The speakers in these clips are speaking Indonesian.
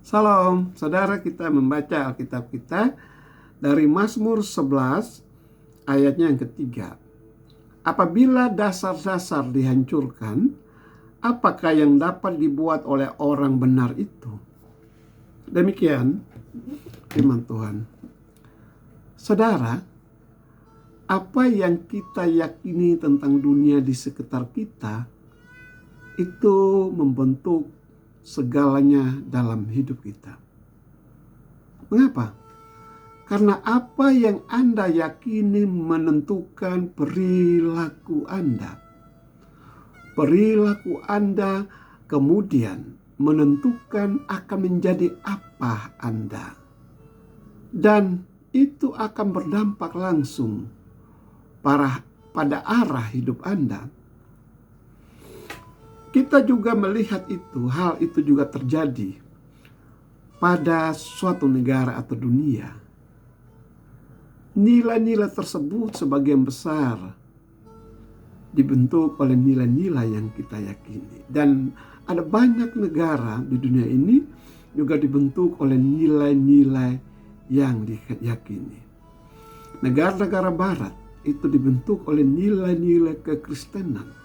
Salam, saudara, kita membaca Alkitab kita dari Mazmur 11 ayatnya yang ketiga. Apabila dasar-dasar dihancurkan, apakah yang dapat dibuat oleh orang benar itu? Demikian firman Tuhan. Saudara, apa yang kita yakini tentang dunia di sekitar kita itu membentuk segalanya dalam hidup kita. Mengapa? Karena apa yang Anda yakini menentukan perilaku Anda. Perilaku Anda kemudian menentukan akan menjadi apa Anda. Dan itu akan berdampak langsung pada arah hidup Anda. Kita juga melihat hal itu juga terjadi pada suatu negara atau dunia. Nilai-nilai tersebut sebagian besar dibentuk oleh nilai-nilai yang kita yakini. Dan ada banyak negara di dunia ini juga dibentuk oleh nilai-nilai yang diyakini. Negara-negara barat itu dibentuk oleh nilai-nilai kekristenan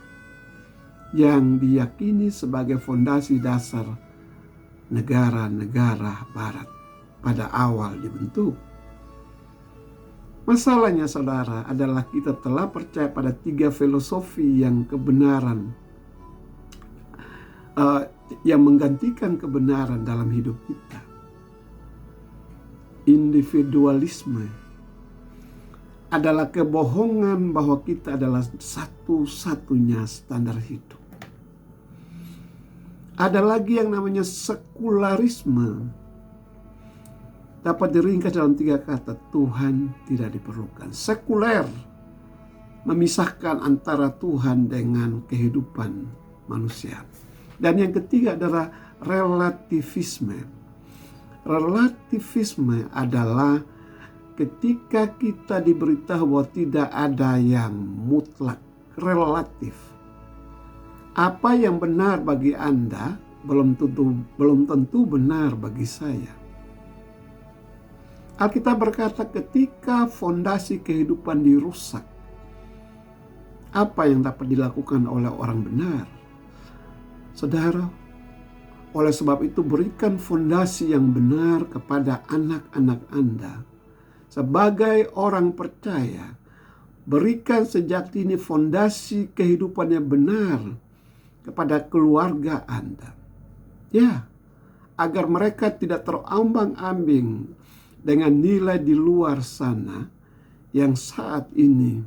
yang diyakini sebagai fondasi dasar negara-negara barat pada awal dibentuk. Masalahnya saudara adalah kita telah percaya pada 3 filosofi yang kebenaran yang menggantikan kebenaran dalam hidup kita. Individualisme adalah kebohongan bahwa kita adalah satu-satunya standar hidup. Ada lagi yang namanya sekularisme. Dapat diringkas dalam 3 kata, Tuhan tidak diperlukan. Sekuler memisahkan antara Tuhan dengan kehidupan manusia. Dan yang ketiga adalah relativisme. Relativisme adalah ketika kita diberitahu bahwa tidak ada yang mutlak, relatif. Apa yang benar bagi Anda belum tentu benar bagi saya. Alkitab berkata ketika fondasi kehidupan dirusak, apa yang dapat dilakukan oleh orang benar? Saudara, oleh sebab itu berikan fondasi yang benar kepada anak-anak Anda. Sebagai orang percaya, berikan sejak dini fondasi kehidupan yang benar kepada keluarga Anda. Ya, agar mereka tidak terombang-ambing dengan nilai di luar sana yang saat ini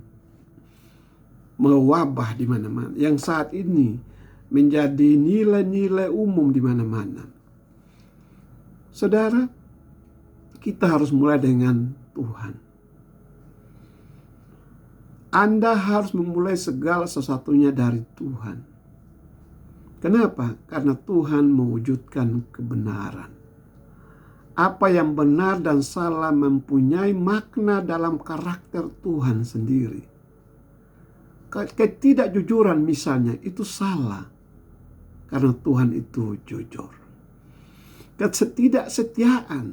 mewabah di mana-mana, yang saat ini menjadi nilai-nilai umum di mana-mana. Saudara, kita harus mulai dengan Tuhan. Anda harus memulai segala sesuatunya dari Tuhan. Kenapa? Karena Tuhan mewujudkan kebenaran. Apa yang benar dan salah mempunyai makna dalam karakter Tuhan sendiri. Ketidakjujuran misalnya itu salah, karena Tuhan itu jujur. Ketidaksetiaan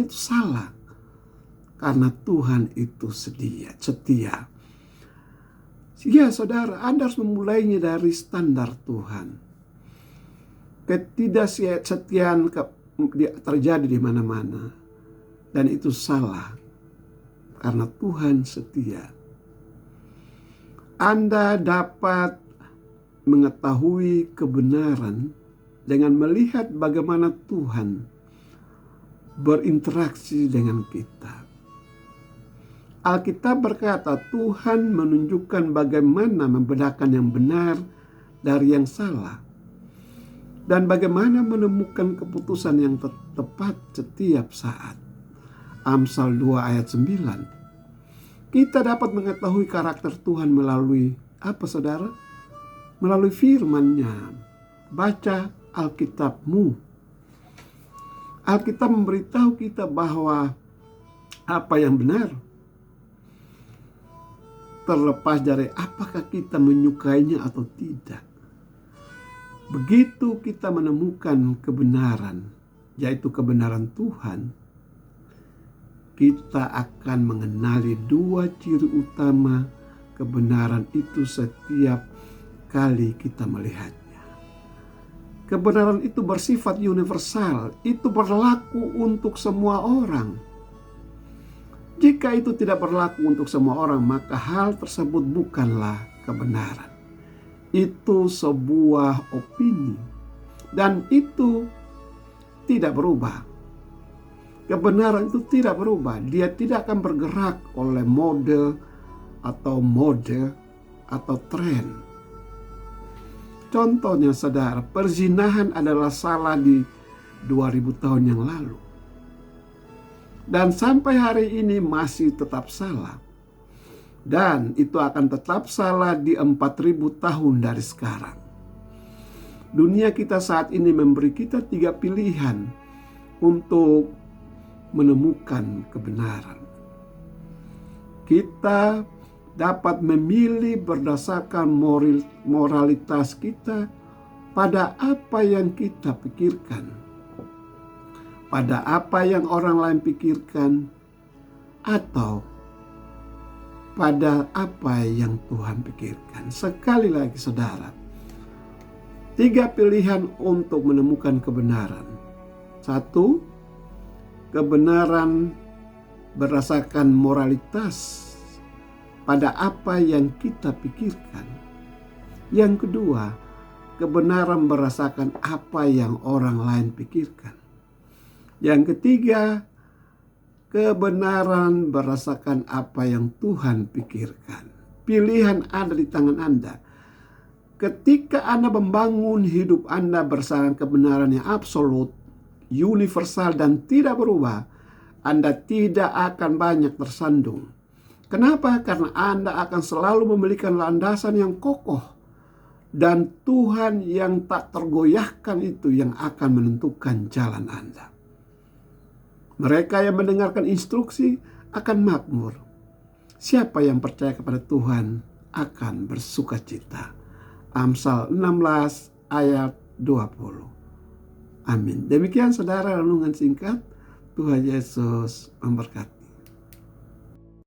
itu salah, karena Tuhan itu setia. Ya saudara, Anda harus memulainya dari standar Tuhan. Ketidaksetiaan terjadi di mana-mana. Dan itu salah. Karena Tuhan setia. Anda dapat mengetahui kebenaran dengan melihat bagaimana Tuhan berinteraksi dengan kita. Alkitab berkata Tuhan menunjukkan bagaimana membedakan yang benar dari yang salah. Dan bagaimana menemukan keputusan yang tepat setiap saat. Amsal 2 ayat 9. Kita dapat mengetahui karakter Tuhan melalui apa saudara? Melalui firman-Nya. Baca Alkitabmu. Alkitab memberitahu kita bahwa apa yang benar, terlepas dari apakah kita menyukainya atau tidak. Begitu kita menemukan kebenaran, yaitu kebenaran Tuhan, kita akan mengenali dua ciri utama kebenaran itu setiap kali kita melihatnya. Kebenaran itu bersifat universal, itu berlaku untuk semua orang. Jika itu tidak berlaku untuk semua orang, maka hal tersebut bukanlah kebenaran. Itu sebuah opini, dan itu tidak berubah. Kebenaran itu tidak berubah. Dia tidak akan bergerak oleh mode atau tren. Contohnya saudara, perzinahan adalah salah di 2000 tahun yang lalu. Dan sampai hari ini masih tetap salah. Dan itu akan tetap salah di 4000 tahun dari sekarang. Dunia kita saat ini memberi kita 3 pilihan untuk menemukan kebenaran. Kita dapat memilih berdasarkan moralitas kita pada apa yang kita pikirkan, pada apa yang orang lain pikirkan, atau pada apa yang Tuhan pikirkan. Sekali lagi saudara, 3 pilihan untuk menemukan kebenaran. 1, kebenaran berdasarkan moralitas pada apa yang kita pikirkan. Yang kedua, kebenaran berdasarkan apa yang orang lain pikirkan. Yang ketiga, kebenaran berdasarkan apa yang Tuhan pikirkan. Pilihan ada di tangan Anda. Ketika Anda membangun hidup Anda berdasarkan kebenaran yang absolut, universal dan tidak berubah, Anda tidak akan banyak tersandung. Kenapa? Karena Anda akan selalu memiliki landasan yang kokoh, dan Tuhan yang tak tergoyahkan itu yang akan menentukan jalan Anda. Mereka yang mendengarkan instruksi akan makmur. Siapa yang percaya kepada Tuhan akan bersukacita. Amsal 16 ayat 20. Amin. Demikian saudara renungan singkat. Tuhan Yesus memberkati.